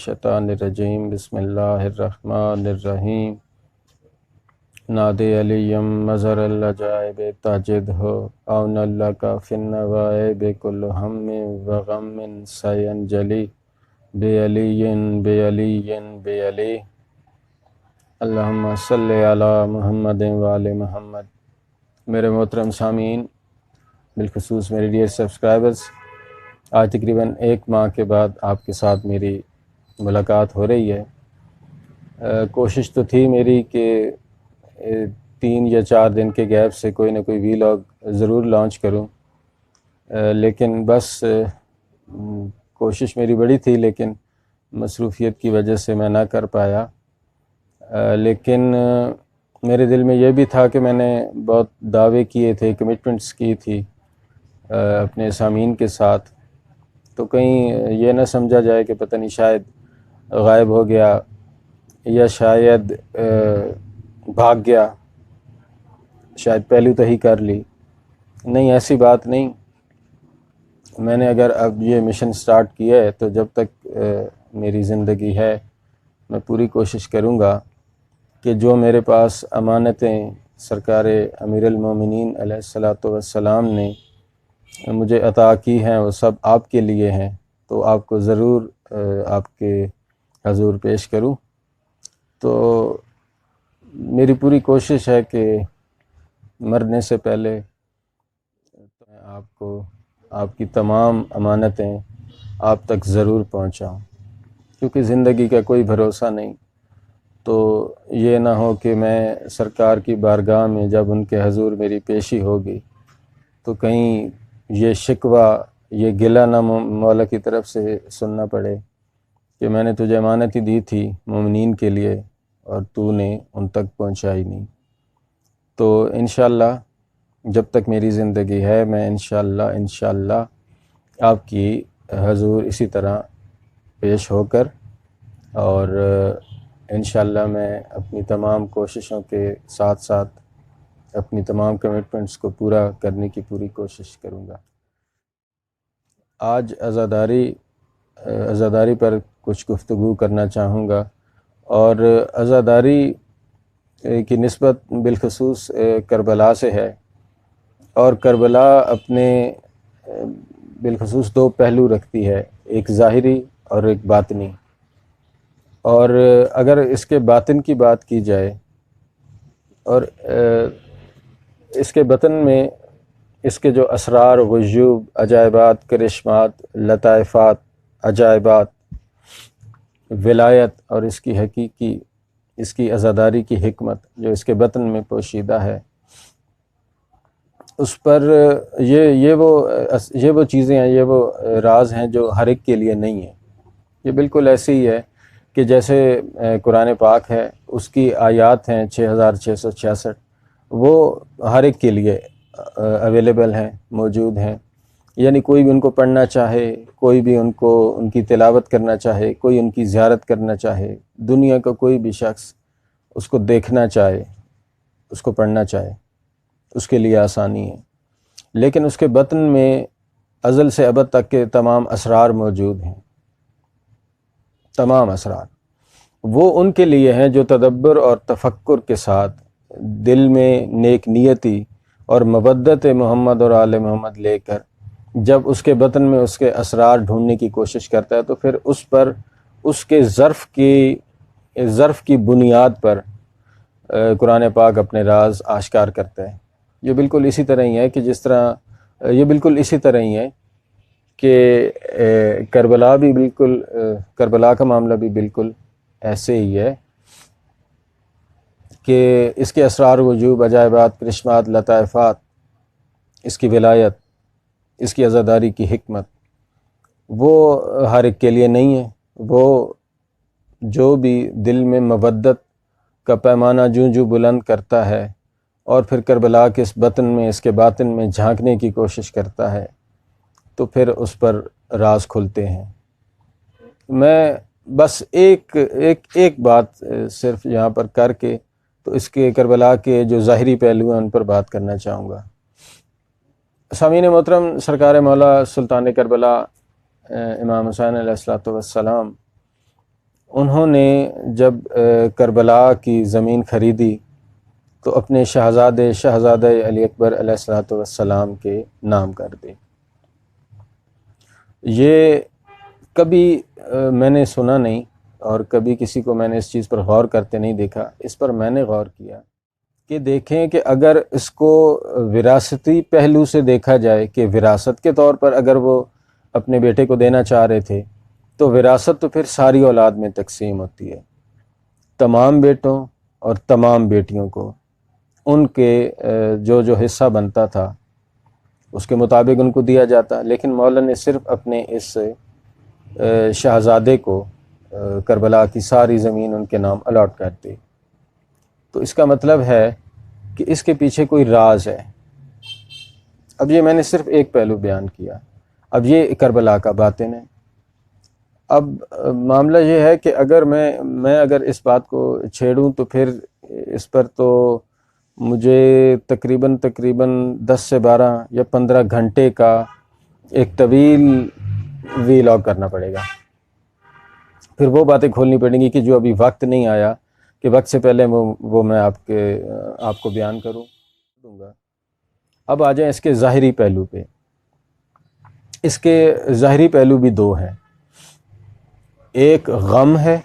الشیطان الرجیم بسم اللہ الرحمن الرحیم نادے علیم مظہر العجائب تاجد ہو اون اللہ کا فن نوائب کل ہم و غم سین جلی بے علی بے علی بے علی اللہم صلی علی محمد وآل محمد۔ میرے محترم سامعین، بالخصوص میرے ڈیئر سبسکرائبرز، آج تقریباً 1 ماہ کے بعد آپ کے ساتھ میری ملاقات ہو رہی ہے۔ کوشش تو تھی میری کہ 3 یا 4 دن کے گیپ سے کوئی نہ کوئی ویلاگ ضرور لانچ کروں، لیکن بس کوشش میری بڑی تھی، لیکن مصروفیت کی وجہ سے میں نہ کر پایا۔ لیکن میرے دل میں یہ بھی تھا کہ میں نے بہت دعوے کیے تھے، کمٹمنٹس کی تھی اپنے سامعین کے ساتھ، تو کہیں یہ نہ سمجھا جائے کہ پتہ نہیں شاید غائب ہو گیا یا شاید بھاگ گیا، شاید پہلو تو ہی کر لی۔ نہیں، ایسی بات نہیں۔ میں نے اگر اب یہ مشن سٹارٹ کیا ہے تو جب تک میری زندگی ہے میں پوری کوشش کروں گا کہ جو میرے پاس امانتیں سرکار امیر المومنین علیہ الصلاۃ والسلام نے مجھے عطا کی ہیں وہ سب آپ کے لیے ہیں، تو آپ کو ضرور آپ کے حضور پیش کروں۔ تو میری پوری کوشش ہے کہ مرنے سے پہلے میں آپ کو آپ کی تمام امانتیں آپ تک ضرور پہنچاؤں، کیونکہ زندگی کا کوئی بھروسہ نہیں۔ تو یہ نہ ہو کہ میں سرکار کی بارگاہ میں جب ان کے حضور میری پیشی ہوگی تو کہیں یہ شکوہ، یہ گلہ نہ مولا کی طرف سے سننا پڑے کہ میں نے تجھے امانت ہی دی تھی مومنین کے لیے اور تو نے ان تک پہنچائی نہیں۔ تو انشاءاللہ جب تک میری زندگی ہے میں انشاءاللہ آپ کی حضور اسی طرح پیش ہو کر، اور انشاءاللہ میں اپنی تمام کوششوں کے ساتھ ساتھ اپنی تمام کمٹمنٹس کو پورا کرنے کی پوری کوشش کروں گا۔ آج عزاداری پر کچھ گفتگو کرنا چاہوں گا، اور عزاداری کی نسبت بالخصوص کربلا سے ہے، اور کربلا اپنے بالخصوص 2 پہلو رکھتی ہے، ایک ظاہری اور ایک باطنی۔ اور اگر اس کے باطن کی بات کی جائے اور اس کے باطن میں اس کے جو اسرار، غیوب، عجائبات، کرشمات، لطائفات، عجائبات، ولایت اور اس کی حقیقی، اس کی عزاداری کی حکمت جو اس کے باطن میں پوشیدہ ہے، اس پر یہ وہ چیزیں ہیں، یہ وہ راز ہیں جو ہر ایک کے لیے نہیں ہیں۔ یہ بالکل ایسے ہی ہے کہ جیسے قرآن پاک ہے، اس کی آیات ہیں 6666، وہ ہر ایک کے لیے اویلیبل ہیں، موجود ہیں، یعنی کوئی بھی ان کو پڑھنا چاہے، کوئی بھی ان کی تلاوت کرنا چاہے، کوئی ان کی زیارت کرنا چاہے، دنیا کا کوئی بھی شخص اس کو دیکھنا چاہے، اس کو پڑھنا چاہے، اس کے لیے آسانی ہے۔ لیکن اس کے باطن میں ازل سے ابد تک کے تمام اسرار موجود ہیں، تمام اسرار وہ ان کے لیے ہیں جو تدبر اور تفکر کے ساتھ دل میں نیک نیتی اور مودت محمد اور آل محمد لے کر جب اس کے باطن میں اس کے اسرار ڈھونڈنے کی کوشش کرتا ہے، تو پھر اس پر اس کے ظرف کی بنیاد پر قرآن پاک اپنے راز آشکار کرتا ہے۔ یہ بالکل اسی طرح ہی ہے کہ جس طرح کہ کربلا کا معاملہ بھی بالکل ایسے ہی ہے کہ اس کے اسرار، وجوب، عجائبات، کرشمات، لطائفات، اس کی ولایت، اس کی عزاداری کی حکمت، وہ ہر ایک کے لیے نہیں ہے۔ وہ جو بھی دل میں مودت کا پیمانہ جو بلند کرتا ہے اور پھر کربلا کے اس باطن میں، اس کے باطن میں جھانکنے کی کوشش کرتا ہے، تو پھر اس پر راز کھلتے ہیں۔ میں بس ایک بات صرف یہاں پر کر کے تو اس کے کربلا کے جو ظاہری پہلو ہیں ان پر بات کرنا چاہوں گا۔ سامعین محترم، سرکار مولا سلطان کربلا امام حسین علیہ الصلوۃ والسلام انہوں نے جب کربلا کی زمین خریدی تو اپنے شہزادہ علی اکبر علیہ الصلوۃ والسلام کے نام کر دی۔ یہ کبھی میں نے سنا نہیں اور کبھی کسی کو میں نے اس چیز پر غور کرتے نہیں دیکھا۔ اس پر میں نے غور کیا کہ دیکھیں کہ اگر اس کو وراثتی پہلو سے دیکھا جائے کہ وراثت کے طور پر اگر وہ اپنے بیٹے کو دینا چاہ رہے تھے تو وراثت تو پھر ساری اولاد میں تقسیم ہوتی ہے، تمام بیٹوں اور تمام بیٹیوں کو ان کے جو حصہ بنتا تھا اس کے مطابق ان کو دیا جاتا، لیکن مولا نے صرف اپنے اس شہزادے کو کربلا کی ساری زمین ان کے نام الاٹ کر دی۔ تو اس کا مطلب ہے کہ اس کے پیچھے کوئی راز ہے۔ اب یہ میں نے صرف ایک پہلو بیان کیا، اب یہ کربلا کا باطن ہے۔ اب معاملہ یہ ہے کہ اگر میں اگر اس بات کو چھیڑوں تو پھر اس پر تو مجھے تقریباً 10 سے 12 یا 15 گھنٹے کا ایک طویل ویلاگ کرنا پڑے گا، پھر وہ باتیں کھولنی پڑیں گی کہ جو ابھی وقت نہیں آیا کہ وقت سے پہلے وہ میں آپ کو بیان کروں دوں گا۔ اب آ جائیں اس کے ظاہری پہلو پہ۔ اس کے ظاہری پہلو بھی دو ہیں، ایک غم ہے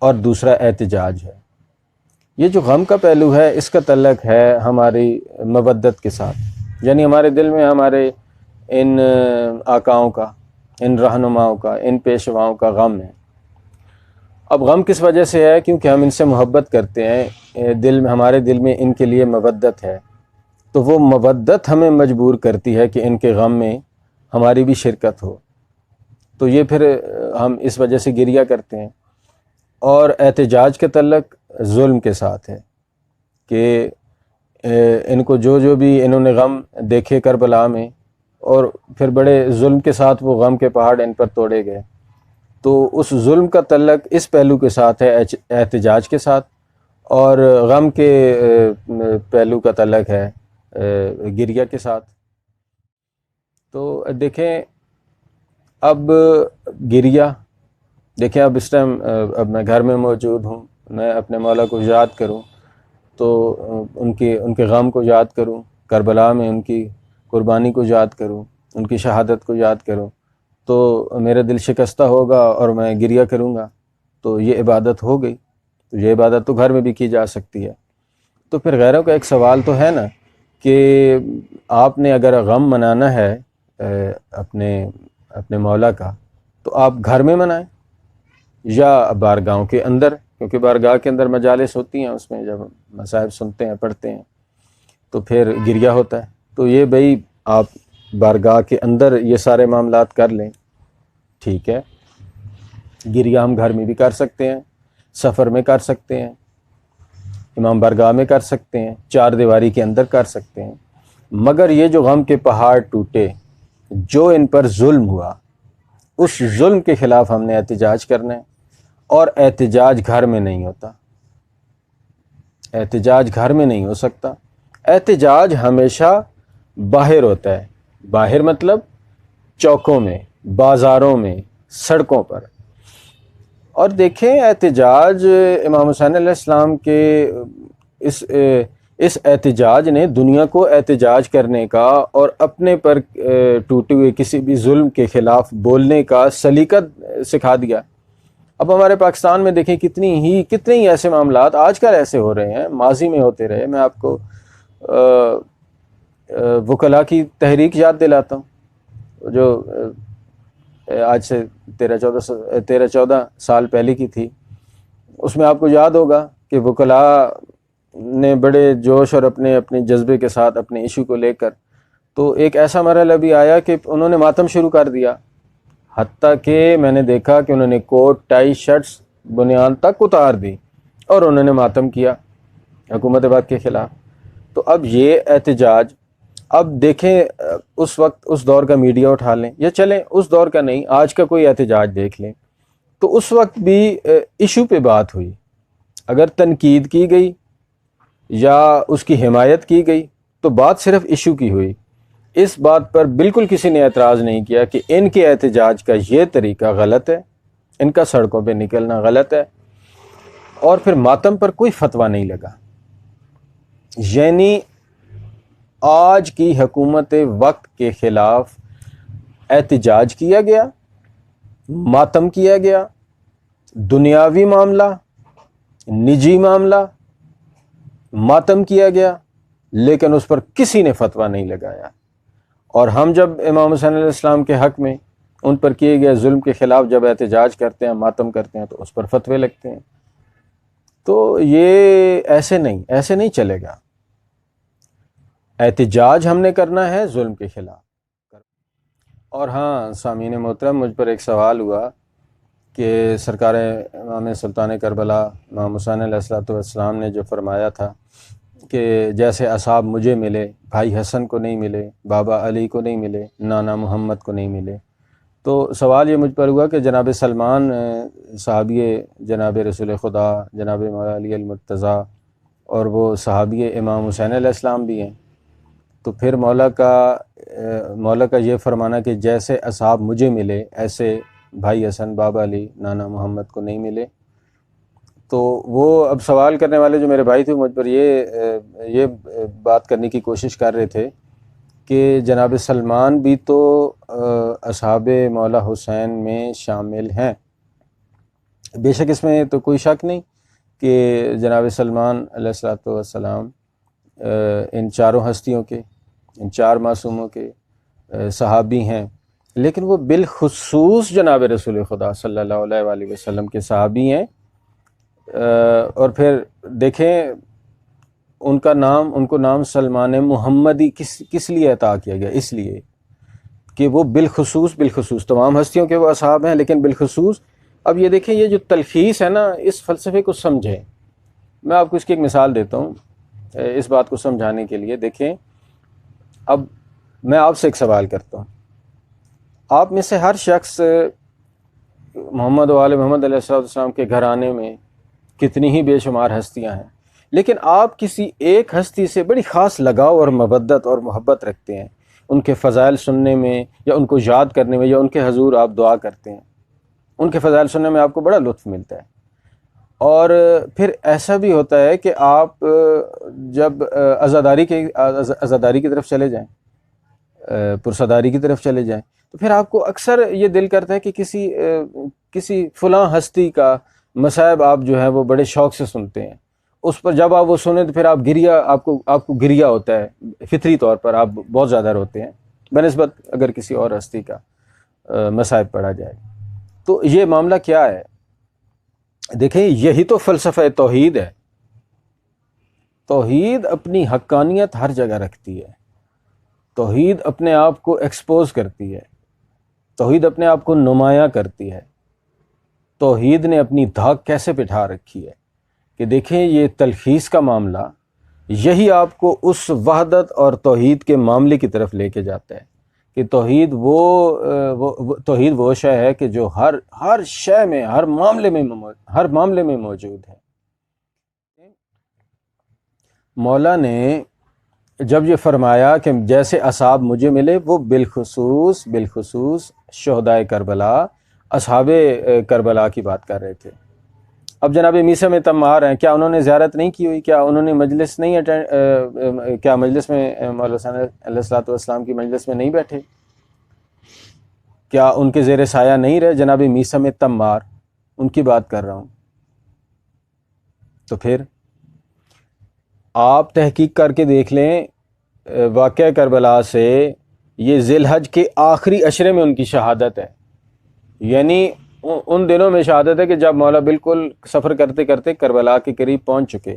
اور دوسرا احتجاج ہے۔ یہ جو غم کا پہلو ہے اس کا تعلق ہے ہماری مودت کے ساتھ، یعنی ہمارے دل میں ہمارے ان آقاؤں کا، ان رہنماؤں کا، ان پیشواؤں کا غم ہے۔ اب غم کس وجہ سے ہے؟ کیونکہ ہم ان سے محبت کرتے ہیں، ہمارے دل میں ان کے لیے مودت ہے، تو وہ مودت ہمیں مجبور کرتی ہے کہ ان کے غم میں ہماری بھی شرکت ہو، تو یہ پھر ہم اس وجہ سے گریہ کرتے ہیں۔ اور احتجاج کے تعلق ظلم کے ساتھ ہے کہ ان کو جو بھی انہوں نے غم دیکھے کربلا میں، اور پھر بڑے ظلم کے ساتھ وہ غم کے پہاڑ ان پر توڑے گئے، تو اس ظلم کا تعلق اس پہلو کے ساتھ ہے، احتجاج کے ساتھ، اور غم کے پہلو کا تعلق ہے گریہ کے ساتھ۔ تو دیکھیں اب گریہ، دیکھیں اب اس ٹائم اب میں گھر میں موجود ہوں، میں اپنے مولا کو یاد کروں تو ان کے غم کو یاد کروں، کربلا میں ان کی قربانی کو یاد کروں، ان کی شہادت کو یاد کروں، تو میرا دل شکستہ ہوگا اور میں گریہ کروں گا، تو یہ عبادت ہو گئی۔ تو یہ عبادت تو گھر میں بھی کی جا سکتی ہے۔ تو پھر غیروں کا ایک سوال تو ہے نا کہ آپ نے اگر غم منانا ہے اپنے مولا کا تو آپ گھر میں منائیں یا بارگاہوں کے اندر، کیونکہ بارگاہ کے اندر مجالس ہوتی ہیں، اس میں جب مصائب سنتے ہیں پڑھتے ہیں تو پھر گریہ ہوتا ہے۔ تو یہ بھئی آپ بارگاہ کے اندر یہ سارے معاملات کر لیں، ٹھیک ہے۔ گریہ ہم گھر میں بھی کر سکتے ہیں، سفر میں کر سکتے ہیں، امام بارگاہ میں کر سکتے ہیں، چار دیواری کے اندر کر سکتے ہیں، مگر یہ جو غم کے پہاڑ ٹوٹے، جو ان پر ظلم ہوا، اس ظلم کے خلاف ہم نے احتجاج کرنا ہے، اور احتجاج گھر میں نہیں ہوتا، احتجاج گھر میں نہیں ہو سکتا، احتجاج ہمیشہ باہر ہوتا ہے۔ باہر مطلب چوکوں میں، بازاروں میں، سڑکوں پر۔ اور دیکھیں احتجاج امام حسین علیہ السلام کے اس احتجاج نے دنیا کو احتجاج کرنے کا اور اپنے پر ٹوٹے ہوئے کسی بھی ظلم کے خلاف بولنے کا سلیقہ سکھا دیا۔ اب ہمارے پاکستان میں دیکھیں کتنے ہی ایسے معاملات آج کل ایسے ہو رہے ہیں، ماضی میں ہوتے رہے۔ میں آپ کو وکلاء کی تحریک یاد دلاتا ہوں، جو آج سے 13-14 سال پہلے کی تھی۔ اس میں آپ کو یاد ہوگا کہ وکلاء نے بڑے جوش اور اپنے جذبے کے ساتھ اپنے ایشو کو لے کر، تو ایک ایسا مرحلہ بھی آیا کہ انہوں نے ماتم شروع کر دیا، حتیٰ کہ میں نے دیکھا کہ انہوں نے کوٹ ٹائی شرٹس بنیان تک اتار دی اور انہوں نے ماتم کیا حکومت وقت کے خلاف۔ تو اب یہ احتجاج، اب دیکھیں اس وقت اس دور کا میڈیا اٹھا لیں، یا چلیں اس دور کا نہیں، آج کا کوئی احتجاج دیکھ لیں، تو اس وقت بھی ایشو پہ بات ہوئی، اگر تنقید کی گئی یا اس کی حمایت کی گئی تو بات صرف ایشو کی ہوئی۔ اس بات پر بالکل کسی نے اعتراض نہیں کیا کہ ان کے احتجاج کا یہ طریقہ غلط ہے ان کا سڑکوں پہ نکلنا غلط ہے۔ اور پھر ماتم پر کوئی فتویٰ نہیں لگا، یعنی آج کی حکومت وقت کے خلاف احتجاج کیا گیا، ماتم کیا گیا، دنیاوی معاملہ، نجی معاملہ، ماتم کیا گیا، لیکن اس پر کسی نے فتویٰ نہیں لگایا۔ اور ہم جب امام حسین علیہ السلام کے حق میں ان پر کیے گئے ظلم کے خلاف جب احتجاج کرتے ہیں، ماتم کرتے ہیں، تو اس پر فتوے لگتے ہیں۔ تو یہ ایسے نہیں چلے گا۔ احتجاج ہم نے کرنا ہے ظلم کے خلاف۔ اور ہاں سامعین محترم، مجھ پر ایک سوال ہوا کہ سرکار امام سلطان کربلا امام حسین علیہ السلام نے جو فرمایا تھا کہ جیسے اصحاب مجھے ملے، بھائی حسن کو نہیں ملے، بابا علی کو نہیں ملے، نانا محمد کو نہیں ملے، تو سوال یہ مجھ پر ہوا کہ جناب سلمان صحابی جناب رسول خدا جناب مولا علی المرتضیٰ اور وہ صحابی امام حسین علیہ السلام بھی ہیں، تو پھر مولا کا یہ فرمانا کہ جیسے اصحاب مجھے ملے ایسے بھائی حسن، بابا علی، نانا محمد کو نہیں ملے، تو وہ اب سوال کرنے والے جو میرے بھائی تھے مجھ پر یہ بات کرنے کی کوشش کر رہے تھے کہ جناب سلمان بھی تو اصحاب مولا حسین میں شامل ہیں۔ بے شک اس میں تو کوئی شک نہیں کہ جناب سلمان علیہ السلام ان چاروں ہستیوں کے، ان چار معصوموں کے صحابی ہیں، لیکن وہ بالخصوص جناب رسول خدا صلی اللہ علیہ وآلہ وسلم کے صحابی ہیں۔ اور پھر دیکھیں ان کو نام سلمان محمدی کس لیے عطا کیا گیا؟ اس لیے کہ وہ بالخصوص تمام ہستیوں کے وہ اصحاب ہیں، لیکن بالخصوص اب یہ دیکھیں، یہ جو تلخیص ہے نا، اس فلسفے کو سمجھیں۔ میں آپ کو اس کی ایک مثال دیتا ہوں اس بات کو سمجھانے کے لیے۔ دیکھیں، اب میں آپ سے ایک سوال کرتا ہوں، آپ میں سے ہر شخص محمد و آل محمد علیہ السلام کے گھرانے میں کتنی ہی بے شمار ہستیاں ہیں، لیکن آپ کسی ایک ہستی سے بڑی خاص لگاؤ اور مودت اور محبت رکھتے ہیں، ان کے فضائل سننے میں یا ان کو یاد کرنے میں یا ان کے حضور آپ دعا کرتے ہیں، ان کے فضائل سننے میں آپ کو بڑا لطف ملتا ہے۔ اور پھر ایسا بھی ہوتا ہے کہ آپ جب عزاداری کی طرف چلے جائیں، پرسداری کی طرف چلے جائیں، تو پھر آپ کو اکثر یہ دل کرتا ہے کہ کسی فلاں ہستی کا مصائب آپ جو ہے وہ بڑے شوق سے سنتے ہیں، اس پر جب آپ وہ سنیں تو پھر آپ کو گریا ہوتا ہے، فطری طور پر آپ بہت زیادہ روتے ہیں بنسبت اگر کسی اور ہستی کا مصائب پڑھا جائے۔ تو یہ معاملہ کیا ہے؟ دیکھیں، یہی تو فلسفہ توحید ہے۔ توحید اپنی حقانیت ہر جگہ رکھتی ہے، توحید اپنے آپ کو ایکسپوز کرتی ہے، توحید اپنے آپ کو نمایاں کرتی ہے۔ توحید نے اپنی دھاک کیسے بٹھا رکھی ہے کہ دیکھیں، یہ تلخیص کا معاملہ یہی آپ کو اس وحدت اور توحید کے معاملے کی طرف لے کے جاتا ہے کہ توحید وہ شے ہے کہ جو ہر شے میں، ہر معاملے میں موجود ہے۔ مولا نے جب یہ فرمایا کہ جیسے اصحاب مجھے ملے، وہ بالخصوص شہدائے کربلا، اصحاب کربلا کی بات کر رہے تھے۔ اب جناب میثم تمار ہیں، کیا انہوں نے زیارت نہیں کی ہوئی؟ کیا انہوں نے مجلس نہیں کیا مجلس میں مولا حسین علیہ السلام کی مجلس میں نہیں بیٹھے؟ کیا ان کے زیر سایہ نہیں رہے؟ جناب میثم تمار، ان کی بات کر رہا ہوں۔ تو پھر آپ تحقیق کر کے دیکھ لیں، واقعہ کربلا سے یہ ذی الحج کے آخری عشرے میں ان کی شہادت ہے، یعنی ان دنوں میں شہادت ہے کہ جب مولا بالکل سفر کرتے کرتے کربلا کے قریب پہنچ چکے،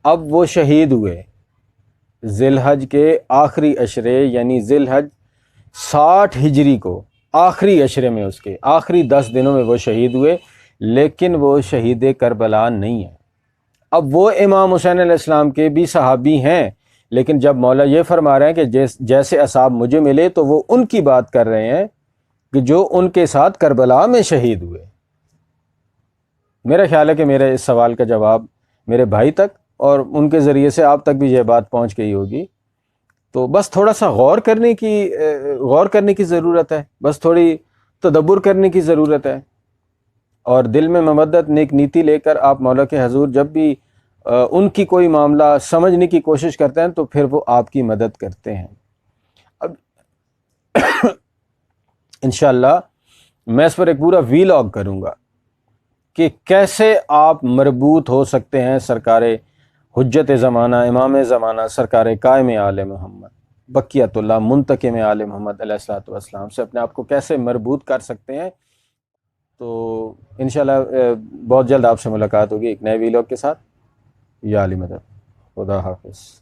اب وہ شہید ہوئے ذی الحج کے آخری عشرے، یعنی ذی الحج 60 ہجری کو آخری عشرے میں، اس کے آخری 10 دنوں میں وہ شہید ہوئے، لیکن وہ شہید کربلا نہیں ہے۔ اب وہ امام حسین علیہ السلام کے بھی صحابی ہیں، لیکن جب مولا یہ فرما رہے ہیں کہ جیسے اصحاب مجھے ملے، تو وہ ان کی بات کر رہے ہیں کہ جو ان کے ساتھ کربلا میں شہید ہوئے۔ میرا خیال ہے کہ میرے اس سوال کا جواب میرے بھائی تک اور ان کے ذریعے سے آپ تک بھی یہ بات پہنچ گئی ہوگی۔ تو بس تھوڑا سا غور کرنے کی ضرورت ہے، بس تھوڑی تدبر کرنے کی ضرورت ہے اور دل میں مودت نیک نیتی لے کر آپ مولا کے حضور جب بھی ان کی کوئی معاملہ سمجھنے کی کوشش کرتے ہیں تو پھر وہ آپ کی مدد کرتے ہیں۔ اب انشاءاللہ میں اس پر ایک پورا ویلاگ کروں گا کہ کیسے آپ مربوط ہو سکتے ہیں سرکار حجت زمانہ، امام زمانہ، سرکار قائم آل محمد، بقیت اللہ، منتقم آل محمد علیہ الصلوۃ والسلام سے اپنے آپ کو کیسے مربوط کر سکتے ہیں۔ تو انشاءاللہ بہت جلد آپ سے ملاقات ہوگی ایک نئے ویلاگ کے ساتھ۔ یا علی مدد، خدا حافظ۔